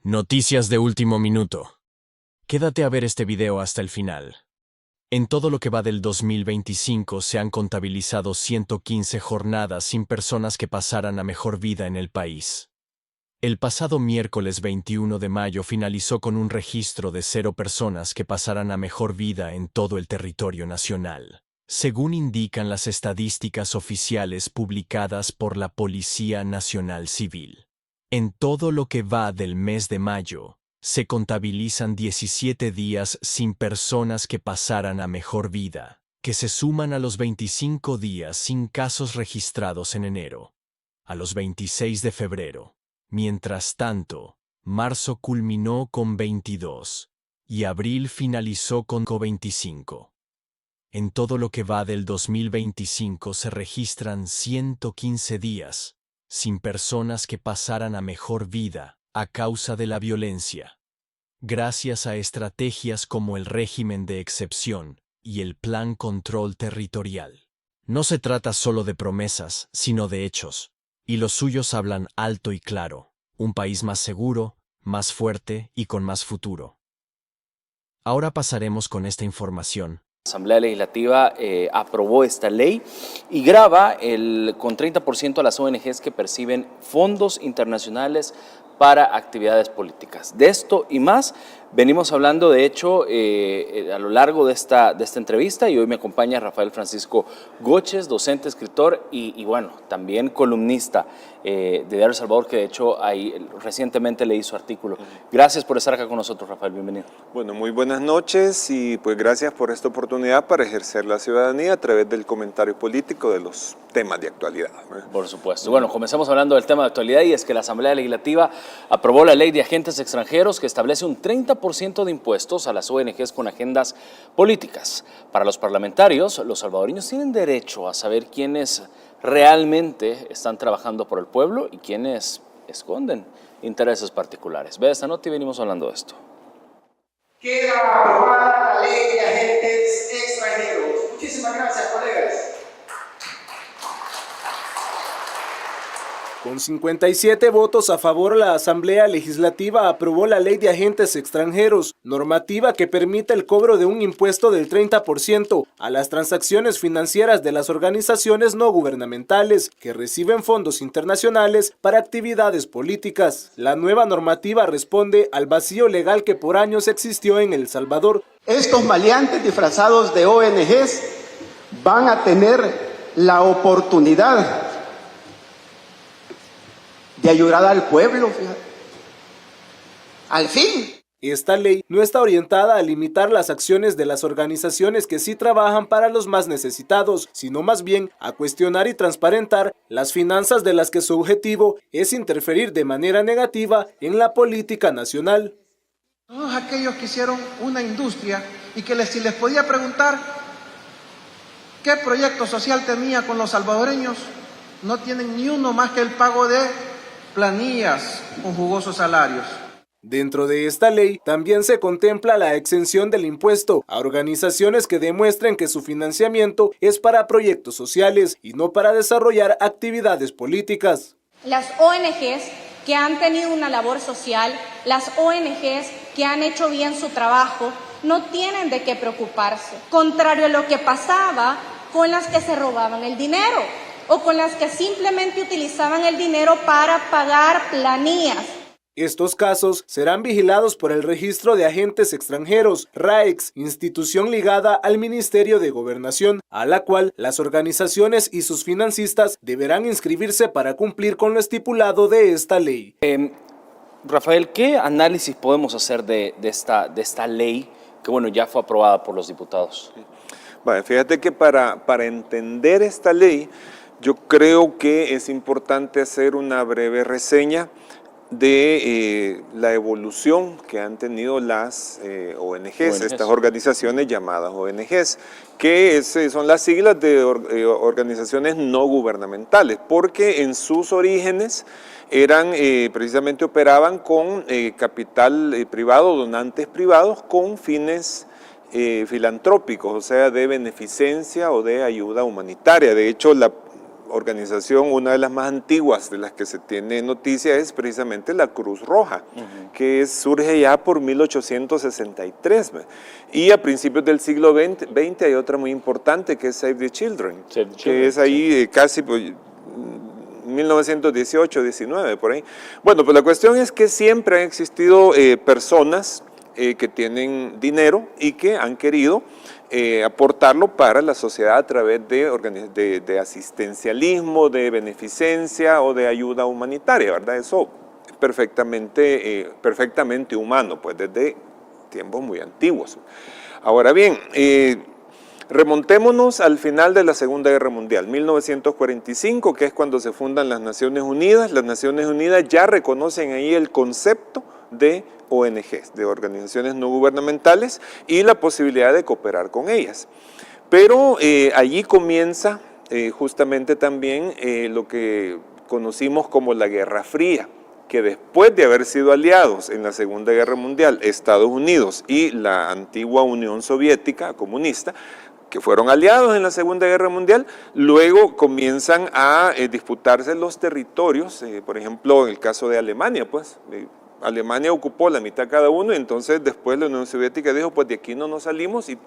Noticias de último minuto. Quédate a ver este video hasta el final. En todo lo que va del 2025 se han contabilizado 115 jornadas sin personas que pasaran a mejor vida en el país. El pasado miércoles 21 de mayo finalizó con un registro de 0 personas que pasaran a mejor vida en todo el territorio nacional, según indican las estadísticas oficiales publicadas por la Policía Nacional Civil. En todo lo que va del mes de mayo, se contabilizan 17 días sin personas que pasaran a mejor vida, que se suman a los 25 días sin casos registrados en enero, a los 26 de febrero. Mientras tanto, marzo culminó con 22 y abril finalizó con 25. En todo lo que va del 2025 se registran 115 días sin personas que pasaran a mejor vida a causa de la violencia. Gracias a estrategias como el régimen de excepción y el Plan Control Territorial. No se trata solo de promesas, sino de hechos, y los suyos hablan alto y claro: un país más seguro, más fuerte y con más futuro. Ahora pasaremos con esta información. La Asamblea Legislativa aprobó esta ley y grava con 30% a las ONGs que perciben fondos internacionales para actividades políticas. De esto y más venimos hablando, de hecho, a lo largo de esta entrevista, y hoy me acompaña Rafael Francisco Goches, docente, escritor y bueno, también columnista de Diario El Salvador, que de hecho ahí recientemente leí su artículo. Gracias por estar acá con nosotros, Rafael, bienvenido. Bueno, muy buenas noches y pues gracias por esta oportunidad para ejercer la ciudadanía a través del comentario político de los temas de actualidad. Por supuesto. Bueno, comencemos hablando del tema de actualidad, y es que la Asamblea Legislativa aprobó la ley de agentes extranjeros, que establece un 30% de impuestos a las ONGs con agendas políticas. Para los parlamentarios, los salvadoreños tienen derecho a saber quiénes realmente están trabajando por el pueblo y quiénes esconden intereses particulares. Ve esta nota y venimos hablando de esto. Queda aprobada la ley de agentes extranjeros. Muchísimas gracias, colegas. Con 57 votos a favor, la Asamblea Legislativa aprobó la Ley de Agentes Extranjeros, normativa que permite el cobro de un impuesto del 30% a las transacciones financieras de las organizaciones no gubernamentales que reciben fondos internacionales para actividades políticas. La nueva normativa responde al vacío legal que por años existió en El Salvador. Estos maleantes disfrazados de ONGs van a tener la oportunidad de ayudar al pueblo, fíjate. Al fin. Esta ley no está orientada a limitar las acciones de las organizaciones que sí trabajan para los más necesitados, sino más bien a cuestionar y transparentar las finanzas de las que su objetivo es interferir de manera negativa en la política nacional. Todos aquellos que hicieron una industria y que si les podía preguntar qué proyecto social tenía con los salvadoreños, no tienen ni uno más que el pago de planillas con jugosos salarios. Dentro de esta ley también se contempla la exención del impuesto a organizaciones que demuestren que su financiamiento es para proyectos sociales y no para desarrollar actividades políticas. Las ONGs que han tenido una labor social, las ONGs que han hecho bien su trabajo, no tienen de qué preocuparse, contrario a lo que pasaba con las que se robaban el dinero o con las que simplemente utilizaban el dinero para pagar planillas. Estos casos serán vigilados por el Registro de Agentes Extranjeros, RAEX, institución ligada al Ministerio de Gobernación, a la cual las organizaciones y sus financistas deberán inscribirse para cumplir con lo estipulado de esta ley. Rafael, ¿qué análisis podemos hacer de esta ley que bueno, ya fue aprobada por los diputados? Bueno, fíjate que para entender esta ley, yo creo que es importante hacer una breve reseña de la evolución que han tenido las ONGs, estas organizaciones llamadas ONGs, que son las siglas de organizaciones no gubernamentales, porque en sus orígenes eran, precisamente operaban con capital privado, donantes privados con fines filantrópicos, o sea, de beneficencia o de ayuda humanitaria. De hecho, organización, una de las más antiguas de las que se tiene noticia es precisamente la Cruz Roja, que surge ya por 1863. Y a principios del siglo XX hay otra muy importante que es Save the Children, que es ahí casi 1918, 19, por ahí. Bueno, pues la cuestión es que siempre han existido personas que tienen dinero y que han querido aportarlo para la sociedad a través de asistencialismo, de beneficencia o de ayuda humanitaria, ¿verdad? Eso es perfectamente humano, pues desde tiempos muy antiguos. Ahora bien, remontémonos al final de la Segunda Guerra Mundial, 1945, que es cuando se fundan las Naciones Unidas. Las Naciones Unidas ya reconocen ahí el concepto de ONGs, de organizaciones no gubernamentales, y la posibilidad de cooperar con ellas. Pero allí comienza justamente también lo que conocimos como la Guerra Fría, que después de haber sido aliados en la Segunda Guerra Mundial, Estados Unidos y la antigua Unión Soviética comunista, que fueron aliados en la Segunda Guerra Mundial, luego comienzan a disputarse los territorios, por ejemplo, en el caso de Alemania, pues, Alemania ocupó la mitad cada uno, y entonces después la Unión Soviética dijo, pues de aquí no nos salimos, y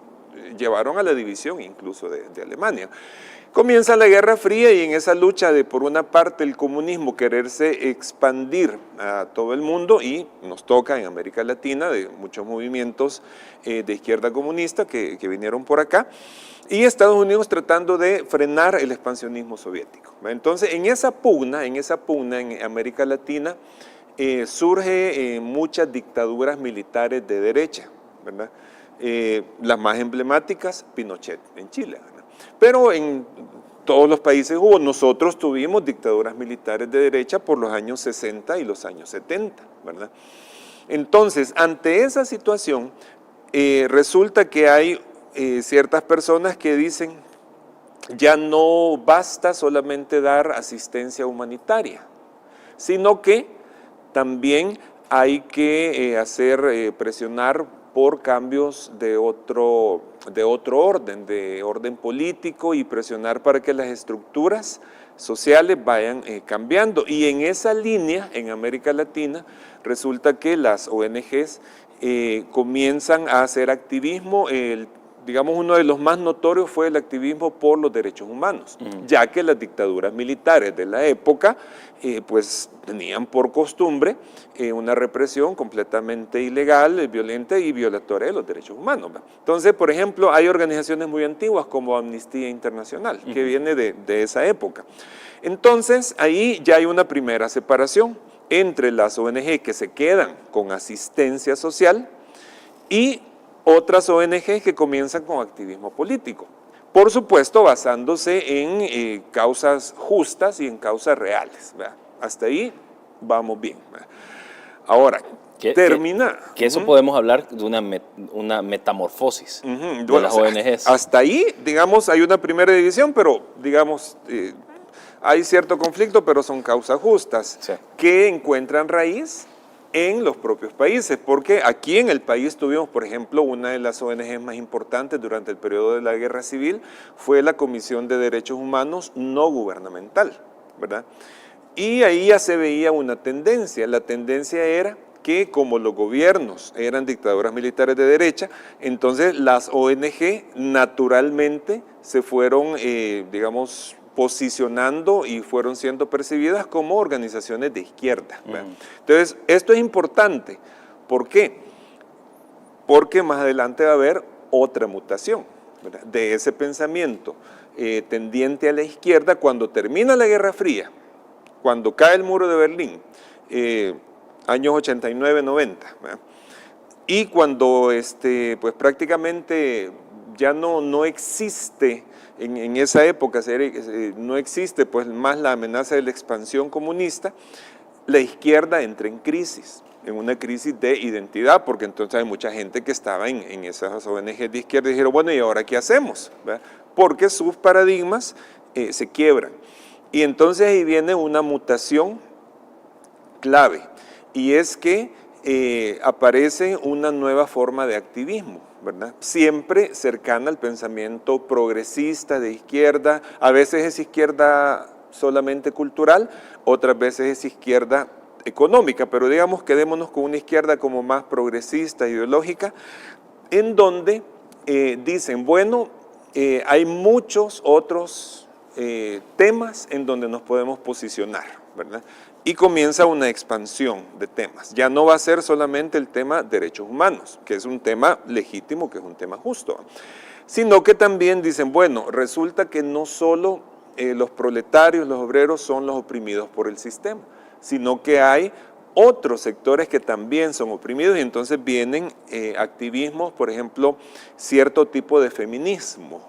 llevaron a la división incluso de Alemania. Comienza la Guerra Fría, y en esa lucha de, por una parte, el comunismo quererse expandir a todo el mundo, y nos toca en América Latina de muchos movimientos de izquierda comunista que vinieron por acá, y Estados Unidos tratando de frenar el expansionismo soviético. Entonces, en esa pugna en América Latina, surge muchas dictaduras militares de derecha, ¿verdad? Las más emblemáticas, Pinochet en Chile, ¿verdad? Pero en todos los países nosotros tuvimos dictaduras militares de derecha por los años 60 y los años 70, ¿verdad? Entonces, ante esa situación, resulta que hay ciertas personas que dicen, ya no basta solamente dar asistencia humanitaria, sino que también hay que presionar por cambios de otro orden, de orden político, y presionar para que las estructuras sociales vayan cambiando. Y en esa línea, en América Latina, resulta que las ONGs comienzan a hacer activismo. Digamos, uno de los más notorios fue el activismo por los derechos humanos, ya que las dictaduras militares de la época pues tenían por costumbre una represión completamente ilegal, violenta y violatoria de los derechos humanos. Entonces, por ejemplo, hay organizaciones muy antiguas como Amnistía Internacional, que viene de esa época. Entonces, ahí ya hay una primera separación entre las ONG que se quedan con asistencia social y otras ONG que comienzan con activismo político, por supuesto basándose en causas justas y en causas reales, ¿verdad? Hasta ahí vamos bien, ¿verdad? Ahora, termina. Que eso podemos hablar de una metamorfosis de las ONGs. Hasta ahí, digamos, hay una primera división, pero digamos, hay cierto conflicto, pero son causas justas, que encuentran raíz en los propios países, porque aquí en el país tuvimos, por ejemplo, una de las ONGs más importantes durante el periodo de la Guerra Civil, fue la Comisión de Derechos Humanos No Gubernamental, ¿verdad? Y ahí ya se veía una tendencia. La tendencia era que, como los gobiernos eran dictaduras militares de derecha, entonces las ONG naturalmente se fueron, digamos, posicionando y fueron siendo percibidas como organizaciones de izquierda. Entonces, esto es importante. ¿Por qué? Porque más adelante va a haber otra mutación, ¿verdad?, de ese pensamiento tendiente a la izquierda cuando termina la Guerra Fría, cuando cae el muro de Berlín, años 89-90, y cuando pues prácticamente ya no existe. En esa época no existe pues más la amenaza de la expansión comunista, la izquierda entra en crisis, en una crisis de identidad, porque entonces hay mucha gente que estaba en esas ONG de izquierda y dijeron, bueno, ¿y ahora qué hacemos?, ¿verdad? Porque sus paradigmas se quiebran. Y entonces ahí viene una mutación clave, y es que aparece una nueva forma de activismo, ¿verdad? Siempre cercana al pensamiento progresista de izquierda, a veces es izquierda solamente cultural, otras veces es izquierda económica, pero digamos quedémonos con una izquierda como más progresista, ideológica, en donde dicen, bueno, hay muchos otros temas en donde nos podemos posicionar, ¿verdad? Y comienza una expansión de temas. Ya no va a ser solamente el tema derechos humanos, que es un tema legítimo, que es un tema justo, sino que también dicen, bueno, resulta que no solo los proletarios, los obreros son los oprimidos por el sistema, sino que hay otros sectores que también son oprimidos y entonces vienen activismos, por ejemplo, cierto tipo de feminismo,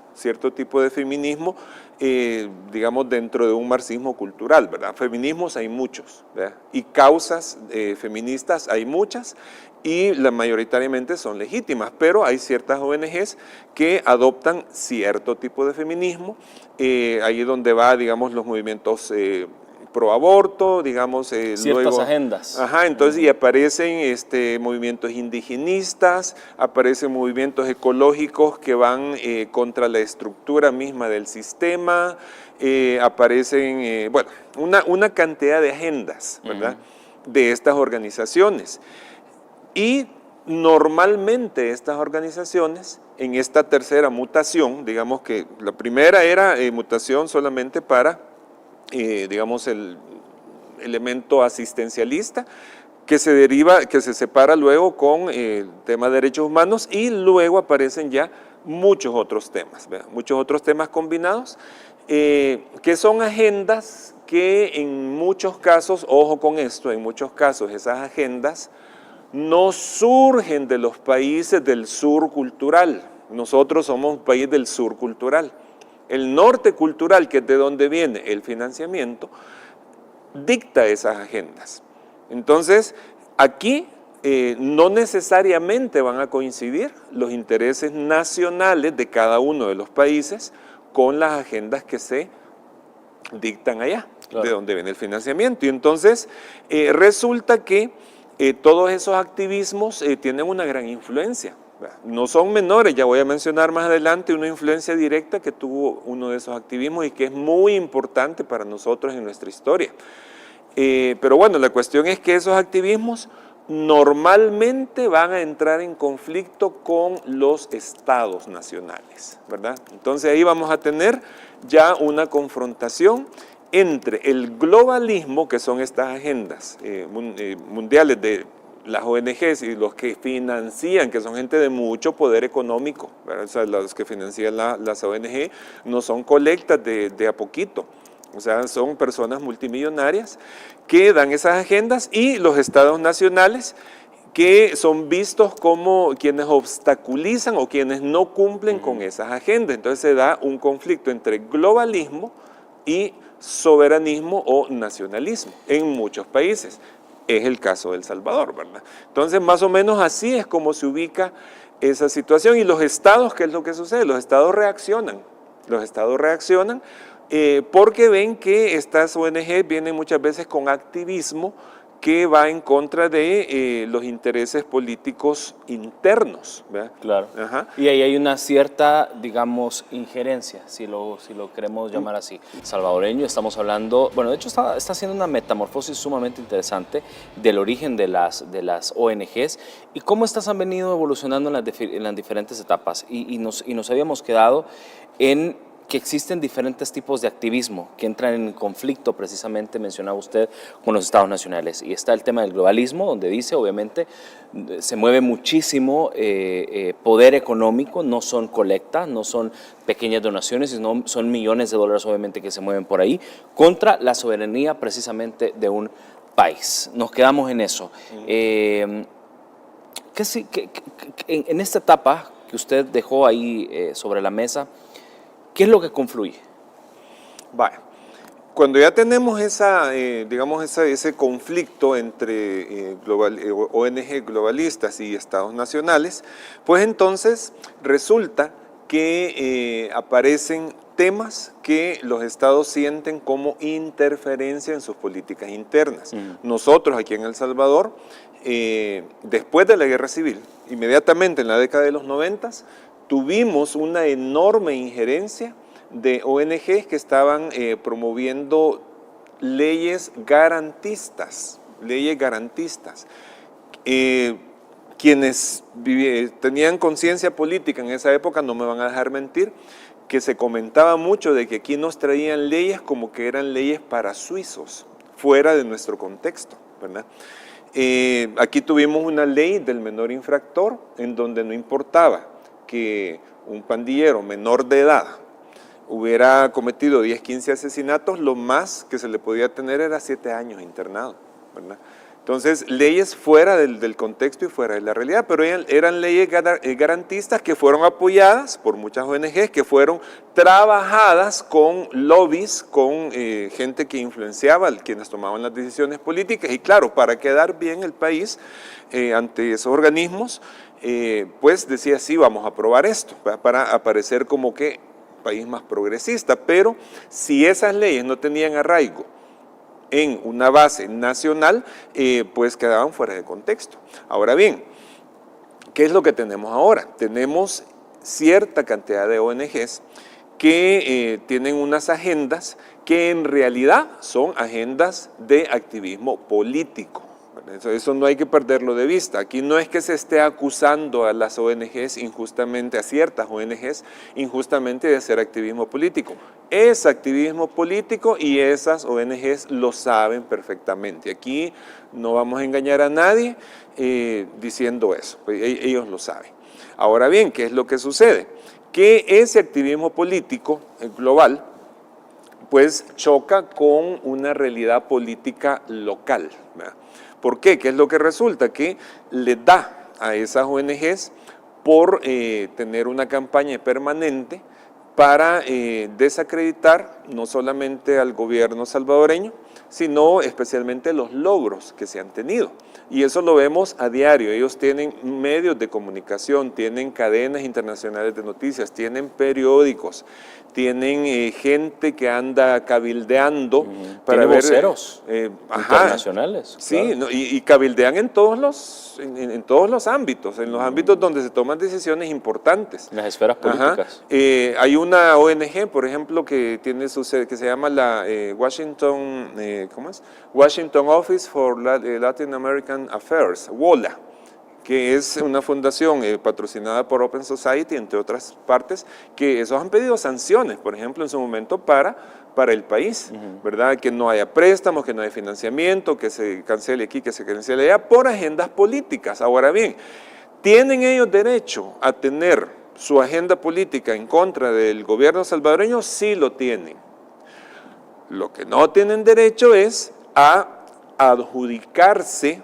digamos, dentro de un marxismo cultural, ¿verdad? Feminismos hay muchos, ¿verdad? Y causas feministas hay muchas y mayoritariamente son legítimas, pero hay ciertas ONGs que adoptan cierto tipo de feminismo, ahí es donde va, digamos, los movimientos pro aborto, digamos, ciertas luego, agendas. Ajá, entonces y aparecen movimientos indigenistas, aparecen movimientos ecológicos que van contra la estructura misma del sistema, aparecen, bueno, una cantidad de agendas, ¿verdad?, de estas organizaciones. Y normalmente estas organizaciones, en esta tercera mutación, digamos que la primera era mutación solamente para digamos, el elemento asistencialista, que se deriva, que se separa luego con el tema de derechos humanos y luego aparecen ya muchos otros temas, ¿verdad? Muchos otros temas combinados, que son agendas que en muchos casos, ojo con esto, en muchos casos esas agendas no surgen de los países del sur cultural. Nosotros somos un país del sur cultural. El norte cultural, que es de donde viene el financiamiento, dicta esas agendas. Entonces, aquí no necesariamente van a coincidir los intereses nacionales de cada uno de los países con las agendas que se dictan allá, claro, de donde viene el financiamiento. Y entonces, resulta que todos esos activismos tienen una gran influencia. No son menores, ya voy a mencionar más adelante una influencia directa que tuvo uno de esos activismos y que es muy importante para nosotros en nuestra historia. Pero bueno, la cuestión es que esos activismos normalmente van a entrar en conflicto con los estados nacionales, ¿verdad? Entonces ahí vamos a tener ya una confrontación entre el globalismo, que son estas agendas mundiales de las ONGs y los que financian, que son gente de mucho poder económico, ¿verdad? O sea, los que financian las ONG no son colectas de a poquito, o sea, son personas multimillonarias que dan esas agendas y los estados nacionales que son vistos como quienes obstaculizan o quienes no cumplen con esas agendas. Entonces se da un conflicto entre globalismo y soberanismo o nacionalismo en muchos países. Es el caso de El Salvador, ¿verdad? Entonces, más o menos así es como se ubica esa situación. Y los estados, ¿qué es lo que sucede? Los estados reaccionan porque ven que estas ONG vienen muchas veces con activismo que va en contra de los intereses políticos internos, ¿verdad? Claro. Ajá. Y ahí hay una cierta, digamos, injerencia, si lo queremos llamar así. Salvadoreño, estamos hablando, bueno, de hecho está haciendo una metamorfosis sumamente interesante del origen de las ONGs y cómo estas han venido evolucionando en las diferentes etapas. Y nos habíamos quedado en que existen diferentes tipos de activismo que entran en conflicto, precisamente mencionaba usted, con los estados nacionales. Y está el tema del globalismo, donde dice, obviamente, se mueve muchísimo poder económico, no son colectas, no son pequeñas donaciones, sino son millones de dólares, obviamente, que se mueven por ahí, contra la soberanía, precisamente, de un país. Nos quedamos en eso. En esta etapa que usted dejó ahí sobre la mesa, ¿qué es lo que confluye? Vale. Cuando ya tenemos ese conflicto entre ONG globalistas y estados nacionales, pues entonces resulta que aparecen temas que los estados sienten como interferencia en sus políticas internas. Nosotros aquí en El Salvador después de la Guerra Civil, inmediatamente en la década de los 90, tuvimos una enorme injerencia de ONGs que estaban promoviendo leyes garantistas. Quienes tenían conciencia política en esa época no me van a dejar mentir, que se comentaba mucho de que aquí nos traían leyes como que eran leyes para suizos, fuera de nuestro contexto, ¿verdad? Aquí tuvimos una ley del menor infractor, en donde no importaba que un pandillero menor de edad hubiera cometido 10, 15 asesinatos, lo más que se le podía tener era 7 años internado, ¿verdad? Entonces, leyes fuera del contexto y fuera de la realidad, pero eran leyes garantistas que fueron apoyadas por muchas ONGs, que fueron trabajadas con lobbies, con gente que influenciaba, quienes tomaban las decisiones políticas, y claro, para quedar bien el país ante esos organismos, pues decía, sí, vamos a aprobar esto, para aparecer como que país más progresista, pero si esas leyes no tenían arraigo en una base nacional, pues quedaban fuera de contexto. Ahora bien, ¿qué es lo que tenemos ahora? Tenemos cierta cantidad de ONGs que tienen unas agendas que en realidad son agendas de activismo político. Eso no hay que perderlo de vista. Aquí no es que se esté acusando a las ONGs injustamente, a ciertas ONGs injustamente de hacer activismo político. Es activismo político y esas ONGs lo saben perfectamente. Aquí no vamos a engañar a nadie diciendo eso, ellos lo saben. Ahora bien, ¿qué es lo que sucede? Que ese activismo político global pues choca con una realidad política local, ¿verdad? ¿Por qué? ¿Qué es lo que resulta? Que le da a esas ONGs por tener una campaña permanente para desacreditar no solamente al gobierno salvadoreño, sino especialmente los logros que se han tenido. Y eso lo vemos a diario. Ellos tienen medios de comunicación, tienen cadenas internacionales de noticias, tienen periódicos, tienen gente que anda cabildeando para ver voceros internacionales. Sí, claro. no, y cabildean en todos los ámbitos, en los ámbitos donde se toman decisiones importantes. En las esferas políticas. Hay una ONG, por ejemplo, que tiene su sede, que se llama la Washington Office for Latin American Affairs, WOLA, que es una fundación patrocinada por Open Society, entre otras partes, que esos han pedido sanciones, por ejemplo, en su momento para el país, ¿verdad? Que no haya préstamos, que no haya financiamiento, que se cancele aquí, que se cancele allá, por agendas políticas. Ahora bien, ¿tienen ellos derecho a tener su agenda política en contra del gobierno salvadoreño? Sí lo tienen. Lo que no tienen derecho es a adjudicarse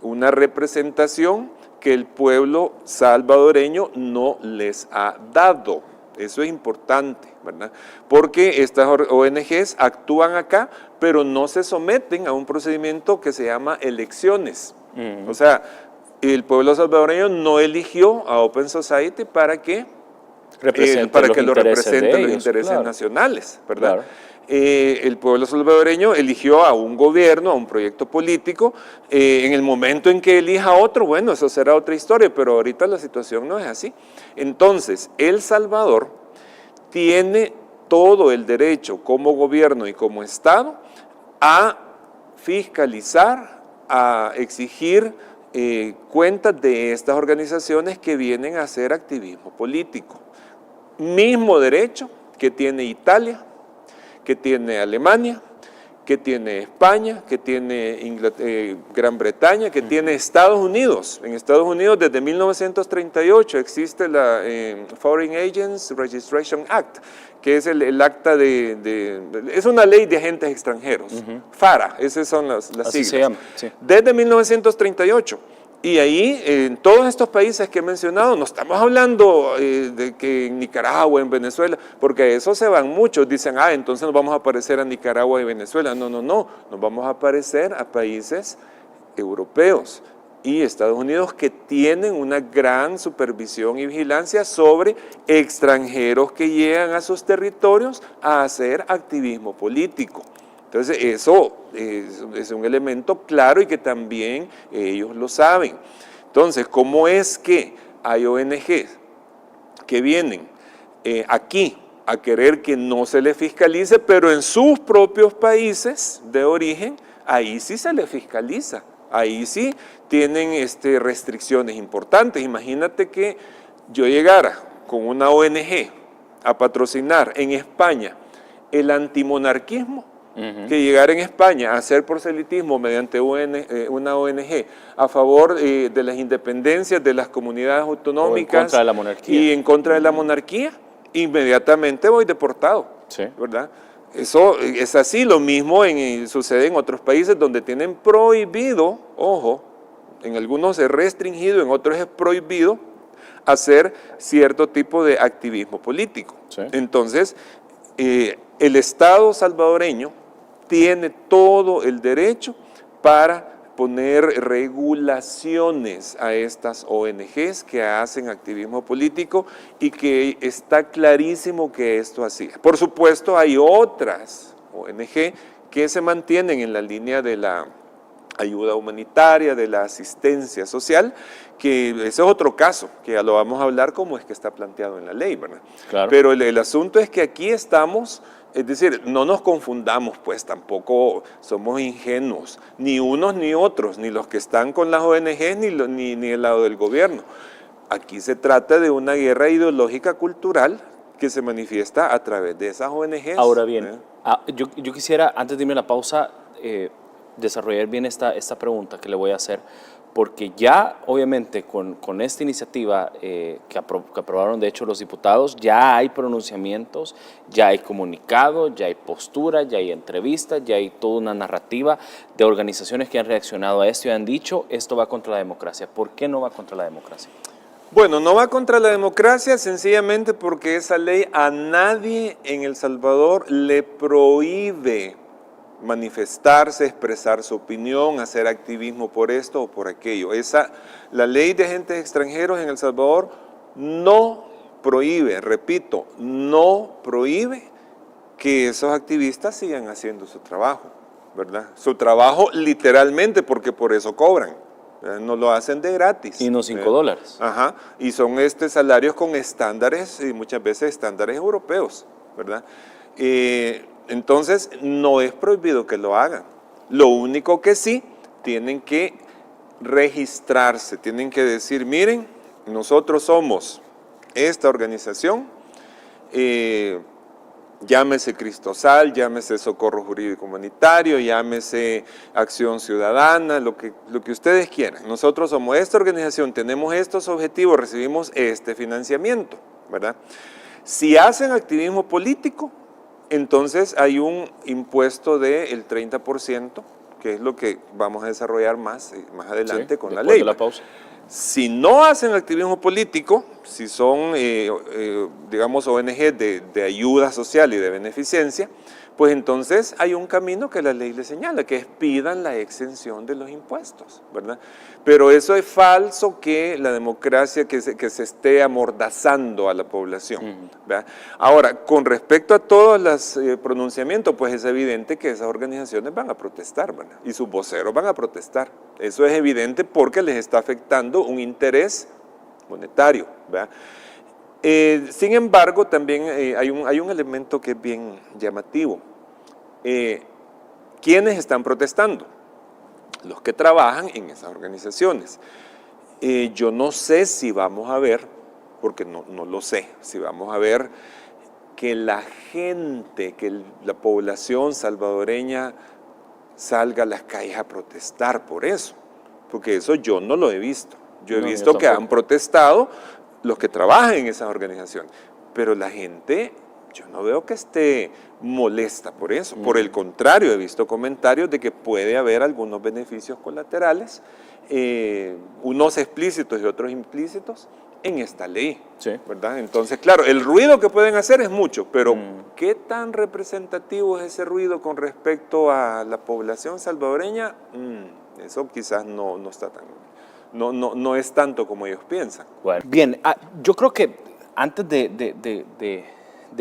una representación que el pueblo salvadoreño no les ha dado. Eso es importante, ¿verdad? Porque estas ONGs actúan acá, pero no se someten a un procedimiento que se llama elecciones. O sea, el pueblo salvadoreño no eligió a Open Society para que lo representen los intereses nacionales, ¿verdad? Claro. El pueblo salvadoreño eligió a un gobierno, a un proyecto político. En el momento en que elija otro, bueno, eso será otra historia, pero ahorita la situación no es así. Entonces, El Salvador tiene todo el derecho como gobierno y como Estado a fiscalizar, a exigir cuentas de estas organizaciones que vienen a hacer activismo político. Mismo derecho que tiene Italia, que tiene Alemania, que tiene España, que tiene Gran Bretaña, que tiene Estados Unidos. En Estados Unidos desde 1938 existe la Foreign Agents Registration Act, que es el acta es una ley de agentes extranjeros. FARA, esas son las siglas. Así se llama, sí. Desde 1938. Y ahí, en todos estos países que he mencionado, no estamos hablando de que en Nicaragua, en Venezuela, porque a eso se van muchos, dicen, entonces nos vamos a parecer a Nicaragua y Venezuela. No, nos vamos a parecer a países europeos y Estados Unidos que tienen una gran supervisión y vigilancia sobre extranjeros que llegan a sus territorios a hacer activismo político. Entonces, eso es un elemento claro y que también ellos lo saben. Entonces, ¿cómo es que hay ONGs que vienen aquí a querer que no se les fiscalice, pero en sus propios países de origen, ahí sí se les fiscaliza? Ahí sí tienen restricciones importantes. Imagínate que yo llegara con una ONG a patrocinar en España el antimonarquismo, que llegara en España a hacer proselitismo mediante una ONG a favor de las independencias de las comunidades autonómicas o en contra de la monarquía. Y en contra de la monarquía, inmediatamente voy deportado, Sí. ¿verdad? Eso es así. Lo mismo sucede en otros países donde tienen prohibido, ojo, en algunos es restringido, en otros es prohibido hacer cierto tipo de activismo político. Sí. Entonces, el Estado salvadoreño tiene todo el derecho para poner regulaciones a estas ONGs que hacen activismo político y que está clarísimo que esto así. Por supuesto, hay otras ONG que se mantienen en la línea de la ayuda humanitaria, de la asistencia social, que ese es otro caso, que ya lo vamos a hablar como es que está planteado en la ley, ¿verdad? Claro. Pero el asunto es que aquí estamos, es decir, no nos confundamos, pues tampoco somos ingenuos, ni unos ni otros, ni los que están con las ONGs, ni el lado del gobierno. Aquí se trata de una guerra ideológica cultural que se manifiesta a través de esas ONGs. Ahora bien, yo quisiera, antes de irme a la pausa, desarrollar bien esta pregunta que le voy a hacer, porque ya obviamente con esta iniciativa que aprobaron de hecho los diputados, ya hay pronunciamientos, ya hay comunicados, ya hay posturas, ya hay entrevistas, ya hay toda una narrativa de organizaciones que han reaccionado a esto y han dicho, esto va contra la democracia. ¿Por qué no va contra la democracia? Bueno, no va contra la democracia sencillamente porque esa ley a nadie en El Salvador le prohíbe manifestarse, expresar su opinión, hacer activismo por esto o por aquello. La ley de agentes extranjeros en El Salvador no prohíbe, repito, no prohíbe que esos activistas sigan haciendo su trabajo, ¿verdad? Su trabajo literalmente, porque por eso cobran. No lo hacen de gratis. Y no $5. Ajá, y son salarios con estándares, y muchas veces estándares europeos, ¿verdad? Entonces, no es prohibido que lo hagan. Lo único que sí, tienen que registrarse, tienen que decir, miren, nosotros somos esta organización, llámese Cristosal, llámese Socorro Jurídico Humanitario, llámese Acción Ciudadana, lo que ustedes quieran. Nosotros somos esta organización, tenemos estos objetivos, recibimos este financiamiento, ¿verdad? Si hacen activismo político, entonces hay un impuesto del 30%, que es lo que vamos a desarrollar más adelante con la ley. De la pausa. Si no hacen activismo político, si son, digamos, ONG de ayuda social y de beneficencia, pues entonces hay un camino que la ley le señala, que es pidan la exención de los impuestos, ¿verdad? Pero eso es falso, que la democracia que se esté amordazando a la población, ¿verdad? Ahora, con respecto a todos los pronunciamientos, pues es evidente que esas organizaciones van a protestar, ¿verdad? Y sus voceros van a protestar. Eso es evidente porque les está afectando un interés monetario, ¿verdad? Sin embargo, también hay un elemento que es bien llamativo. ¿Quiénes están protestando? Los que trabajan en esas organizaciones. Yo no sé si vamos a ver, porque no lo sé, si vamos a ver que la gente, que la población salvadoreña salga a las calles a protestar por eso, porque eso yo no lo he visto. Yo he visto que han protestado los que trabajan en esas organizaciones, pero la gente, yo no veo que esté molesta por eso. Por el contrario, he visto comentarios de que puede haber algunos beneficios colaterales, unos explícitos y otros implícitos, en esta ley, ¿verdad? Entonces, claro, el ruido que pueden hacer es mucho, pero ¿qué tan representativo es ese ruido con respecto a la población salvadoreña? Eso quizás no está tan... No es tanto como ellos piensan. Bueno, bien, yo creo que antes de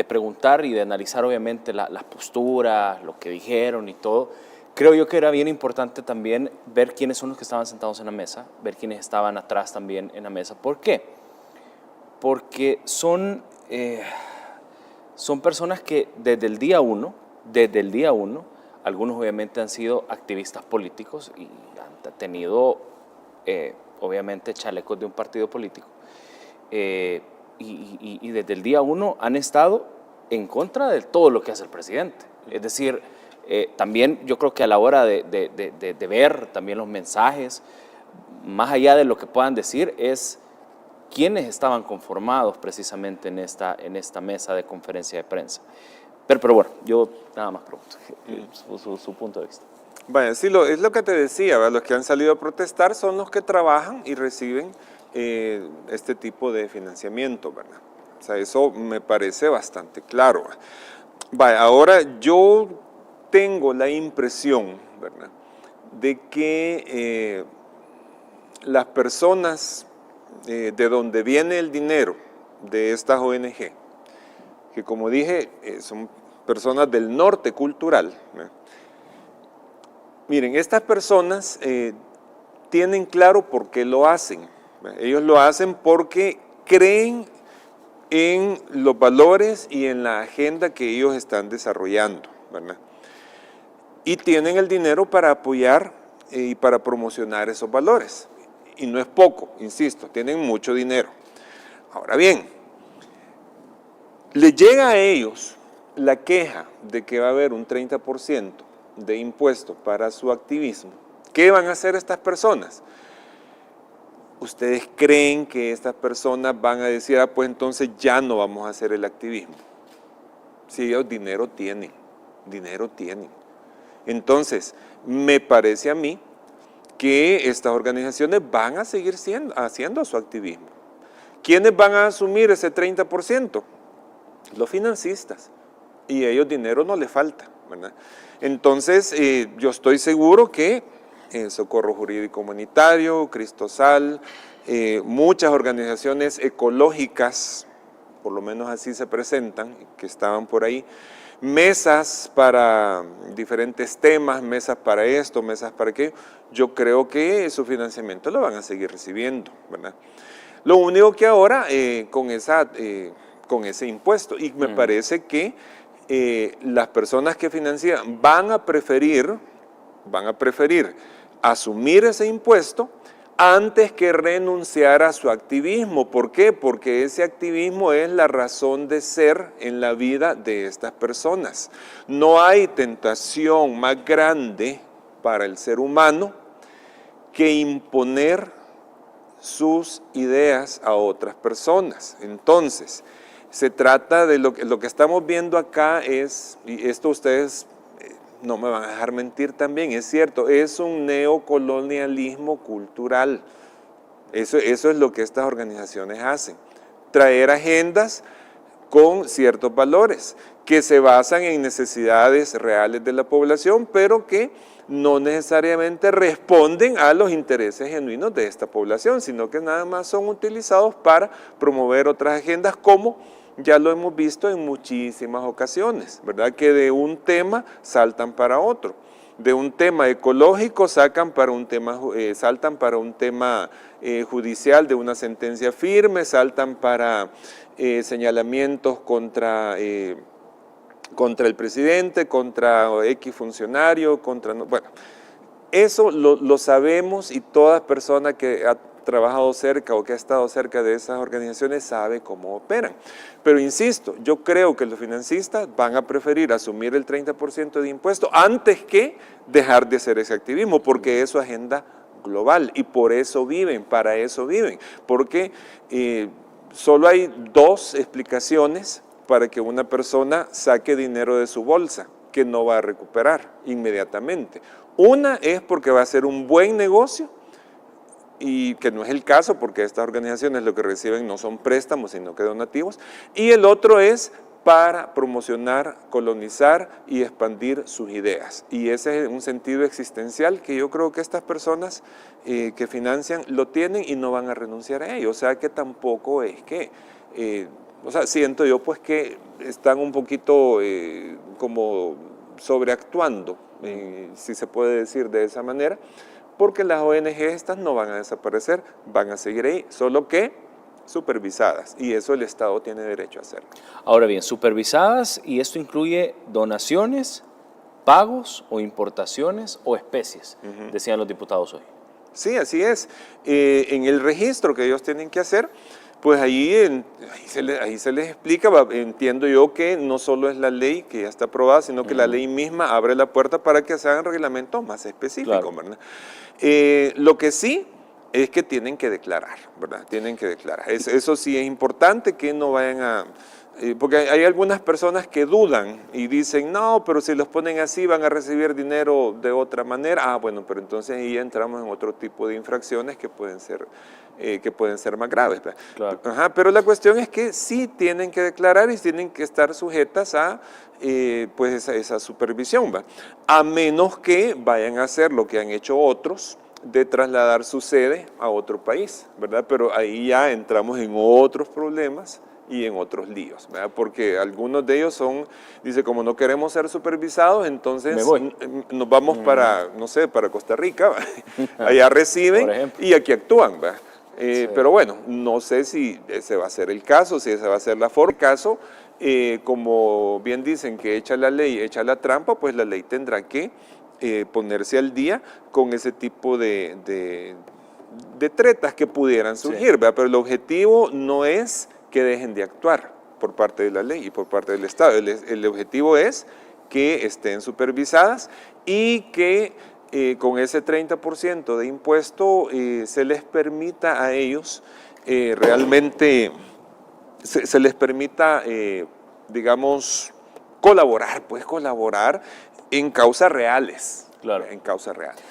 preguntar y de analizar obviamente las posturas, lo que dijeron y todo, creo yo que era bien importante también ver quiénes son los que estaban sentados en la mesa, ver quiénes estaban atrás también en la mesa. ¿Por qué? Porque son personas que desde el día uno, algunos obviamente han sido activistas políticos y han tenido obviamente chalecos de un partido político, y desde el día uno han estado en contra de todo lo que hace el presidente. Es decir, también yo creo que a la hora de ver también los mensajes, más allá de lo que puedan decir, es quiénes estaban conformados precisamente en esta mesa de conferencia de prensa. Pero bueno, yo nada más pregunto su punto de vista. Vaya, sí, es lo que te decía, ¿verdad? Los que han salido a protestar son los que trabajan y reciben este tipo de financiamiento, ¿verdad? O sea, eso me parece bastante claro. Vaya, ahora yo tengo la impresión, ¿verdad?, de que las personas de donde viene el dinero de estas ONG, que como dije, son personas del norte cultural, ¿verdad? Miren, estas personas tienen claro por qué lo hacen. Ellos lo hacen porque creen en los valores y en la agenda que ellos están desarrollando, ¿verdad? Y tienen el dinero para apoyar y para promocionar esos valores. Y no es poco, insisto, tienen mucho dinero. Ahora bien, les llega a ellos la queja de que va a haber un 30% de impuestos para su activismo. ¿Qué van a hacer estas personas? ¿Ustedes creen que estas personas van a decir, pues entonces ya no vamos a hacer el activismo? Si ellos dinero tienen. Entonces, me parece a mí que estas organizaciones van a seguir haciendo su activismo. ¿Quiénes van a asumir ese 30%? Los financistas. Y a ellos dinero no les falta, ¿verdad? Entonces, yo estoy seguro que Socorro Jurídico Humanitario, Cristosal, muchas organizaciones ecológicas, por lo menos así se presentan, que estaban por ahí, mesas para diferentes temas, mesas para esto, mesas para aquello, yo creo que su financiamiento lo van a seguir recibiendo, ¿verdad? Lo único que ahora con ese impuesto, y me parece que las personas que financian van a preferir asumir ese impuesto antes que renunciar a su activismo. ¿Por qué? Porque ese activismo es la razón de ser en la vida de estas personas. No hay tentación más grande para el ser humano que imponer sus ideas a otras personas. Entonces, se trata de lo que estamos viendo acá es, y esto ustedes no me van a dejar mentir también, es cierto, es un neocolonialismo cultural. Eso es lo que estas organizaciones hacen. Traer agendas con ciertos valores que se basan en necesidades reales de la población, pero que no necesariamente responden a los intereses genuinos de esta población, sino que nada más son utilizados para promover otras agendas, como ya lo hemos visto en muchísimas ocasiones, ¿verdad? Que de un tema saltan para otro, de un tema ecológico saltan para un tema judicial de una sentencia firme, saltan para señalamientos contra el presidente, contra X funcionario, bueno, eso lo sabemos, y toda persona que ha trabajado cerca o que ha estado cerca de esas organizaciones sabe cómo operan. Pero insisto, yo creo que los financistas van a preferir asumir el 30% de impuestos antes que dejar de hacer ese activismo, porque es su agenda global y por eso viven, para eso viven, porque solo hay dos explicaciones para que una persona saque dinero de su bolsa que no va a recuperar inmediatamente. Una es porque va a ser un buen negocio, y que no es el caso, porque estas organizaciones lo que reciben no son préstamos, sino que donativos, y el otro es para promocionar, colonizar y expandir sus ideas. Y ese es un sentido existencial que yo creo que estas personas que financian lo tienen y no van a renunciar a ello. O sea que tampoco es que O sea, siento yo pues que están un poquito como sobreactuando, si se puede decir de esa manera, porque las ONG estas no van a desaparecer, van a seguir ahí, solo que supervisadas, y eso el Estado tiene derecho a hacerlo. Ahora bien, supervisadas, y esto incluye donaciones, pagos o importaciones o especies, decían los diputados hoy. Sí, así es. En el registro que ellos tienen que hacer, pues ahí se les explica, entiendo yo que no solo es la ley que ya está aprobada, sino que la ley misma abre la puerta para que se hagan reglamentos más específicos, claro. ¿Verdad? Lo que sí es que tienen que declarar, ¿verdad? Tienen que declarar. Eso sí es importante, que no vayan a... porque hay algunas personas que dudan y dicen, no, pero si los ponen así van a recibir dinero de otra manera. Ah, bueno, pero entonces ahí entramos en otro tipo de infracciones que pueden ser más graves. Claro. Ajá, pero la cuestión es que sí tienen que declarar y tienen que estar sujetas a pues esa supervisión, ¿va? A menos que vayan a hacer lo que han hecho otros, de trasladar su sede a otro país, ¿verdad? Pero ahí ya entramos en otros problemas y en otros líos, ¿verdad? Porque algunos de ellos dice, como no queremos ser supervisados, entonces nos vamos para, no sé, para Costa Rica, allá reciben y aquí actúan, ¿verdad? Sí. Pero bueno, no sé si ese va a ser el caso, si esa va a ser la forma. En el caso, como bien dicen que echa la ley, echa la trampa, pues la ley tendrá que ponerse al día con ese tipo de tretas que pudieran surgir, ¿verdad? Pero el objetivo no es que dejen de actuar por parte de la ley y por parte del Estado. El objetivo es que estén supervisadas y que con ese 30% de impuesto se les permita a ellos realmente, se les permita, digamos, colaborar en causas reales. Claro. En causas reales.